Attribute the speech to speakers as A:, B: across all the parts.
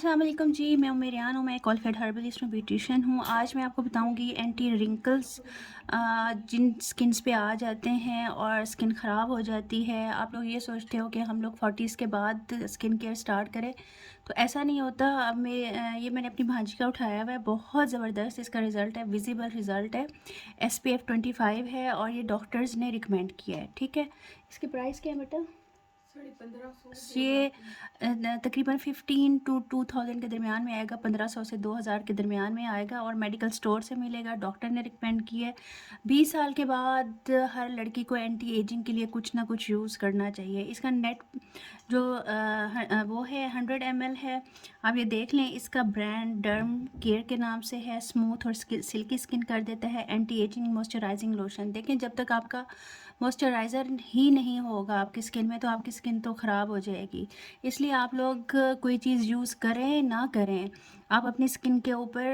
A: अस्सलाम वालेकुम जी, मैं मेरियान हूँ। मैं क्वालिफाइड हर्बलिस्ट हूँ, ब्यूटिशियन हूँ। आज मैं आपको बताऊँगी एंटी रिंकल्स जिन स्किन्स पे आ जाते हैं और स्किन ख़राब हो जाती है। आप लोग ये सोचते हो कि हम लोग 40s के बाद स्किन केयर स्टार्ट करें, तो ऐसा नहीं होता। अब ये मैंने अपनी भांजी का उठाया हुआ है, बहुत ज़बरदस्त इसका रिज़ल्ट है, विजिबल रिज़ल्ट है। SPF 25 है और ये डॉक्टर्स ने रिकमेंड किया है। ठीक है, इसकी प्राइस क्या है बेटा? 1550। ये तकरीबन 15 टू 2000 के दरमियान में आएगा, 1500 से 2000 के दरमियान में आएगा और मेडिकल स्टोर से मिलेगा। डॉक्टर ने रिकमेंड की है। 20 साल के बाद हर लड़की को एंटी एजिंग के लिए कुछ ना कुछ यूज़ करना चाहिए। इसका नेट जो वो है 100 ml है। आप ये देख लें, इसका ब्रांड डर्म केयर के नाम से है। स्मूथ और सिल्की स्किन कर देता है। Anti ageing moisturising lotion. देखें, जब तक आपका मॉइस्चराइज़र ही नहीं होगा आपकी स्किन में, तो आपकी स्किन तो ख़राब हो जाएगी। इसलिए आप लोग कोई चीज़ यूज़ करें ना करें, आप अपनी स्किन के ऊपर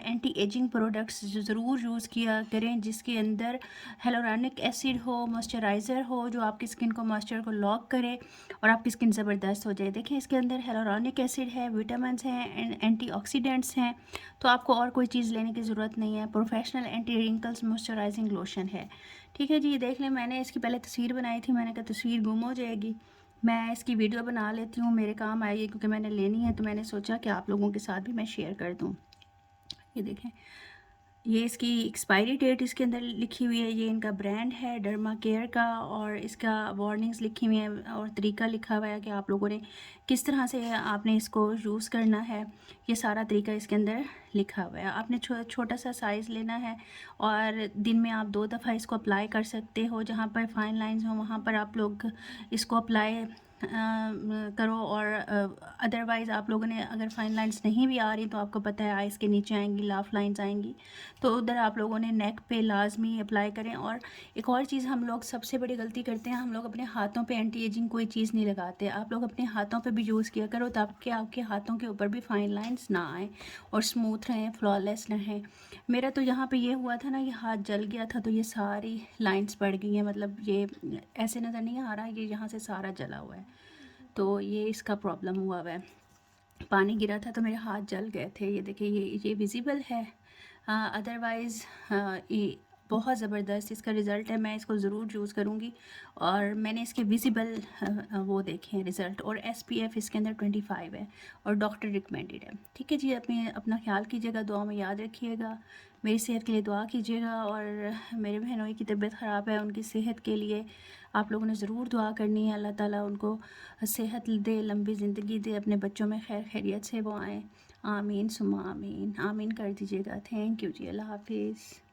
A: एंटी एजिंग प्रोडक्ट्स ज़रूर यूज़ किया करें, जिसके अंदर हेलोरानिक एसिड हो, मॉइस्चराइज़र हो, जो आपकी स्किन को मॉइस्चर को लॉक करे और आपकी स्किन ज़बरदस्त हो जाए। देखिए, इसके अंदर हेलोरानिक एसिड है, विटामिन्स हैं, एंटीऑक्सीडेंट्स हैं, तो आपको और कोई चीज़ लेने की ज़रूरत नहीं है। Professional anti wrinkles moisturising lotion है। ठीक है जी, ये देख लें, मैंने इसकी पहले तस्वीर बनाई थी। मैंने कहा तस्वीर गुम हो जाएगी, मैं इसकी वीडियो बना लेती हूँ, मेरे काम आएगी, क्योंकि मैंने लेनी है, तो मैंने सोचा कि आप लोगों के साथ भी मैं शेयर कर दूँ। ये देखें, ये इसकी एक्सपायरी डेट इसके अंदर लिखी हुई है। ये इनका ब्रांड है डर्मा केयर का, और इसका वार्निंग्स लिखी हुई है और तरीका लिखा हुआ है कि आप लोगों ने किस तरह से आपने इसको यूज़ करना है। ये सारा तरीका इसके अंदर लिखा हुआ है। आपने छोटा सा साइज़ लेना है और दिन में आप 2 दफ़ा इसको अप्लाई कर सकते हो। जहाँ पर फाइन लाइंस हो वहाँ पर आप लोग इसको अप्लाई करो, और अदरवाइज़ आप लोगों ने अगर फाइन लाइंस नहीं भी आ रही, तो आपको पता है आइज़ के नीचे आएंगी, लाफ लाइंस आएंगी, तो उधर आप लोगों ने नेक पे लाजमी अप्लाई करें। और एक और चीज़ हम लोग सबसे बड़ी गलती करते हैं, हम लोग अपने हाथों पे एंटी एजिंग कोई चीज़ नहीं लगाते। आप लोग अपने हाथों पे भी यूज़ किया करो, ताकि आपके हाथों के ऊपर भी फाइन लाइंस ना आए और स्मूथ रहें, फ्लॉलेस रहें। मेरा तो यहाँ पे ये हुआ था ना, ये हाथ जल गया था, तो ये सारी लाइंस पड़ गई हैं। मतलब ये ऐसे नज़र नहीं आ रहा, ये यहाँ से सारा जला हुआ है, तो ये इसका प्रॉब्लम हुआ हुआ है। पानी गिरा था तो मेरे हाथ जल गए थे। ये देखिए, ये विजिबल है। अदरवाइज़ ये बहुत ज़बरदस्त इसका रिज़ल्ट है। मैं इसको ज़रूर यूज़ करूँगी, और मैंने इसके विजिबल वो देखे हैं रिज़ल्ट, और SPF इसके अंदर 25 है और डॉक्टर रिकमेंडेड है। ठीक है जी, अपना ख्याल कीजिएगा, दुआ में याद रखिएगा, मेरी सेहत के लिए दुआ कीजिएगा, और मेरे बहनों की तबीयत ख़राब है, उनकी सेहत के लिए आप लोगों ने ज़रूर दुआ करनी है। अल्लाह ताला उनको सेहत दे, लंबी ज़िंदगी दे, अपने बच्चों में खैर खैरियत से वो आएँ। आमीन सुम्मा आमीन, आमीन कर दीजिएगा। थैंक यू जी, अल्लाह हाफिज़।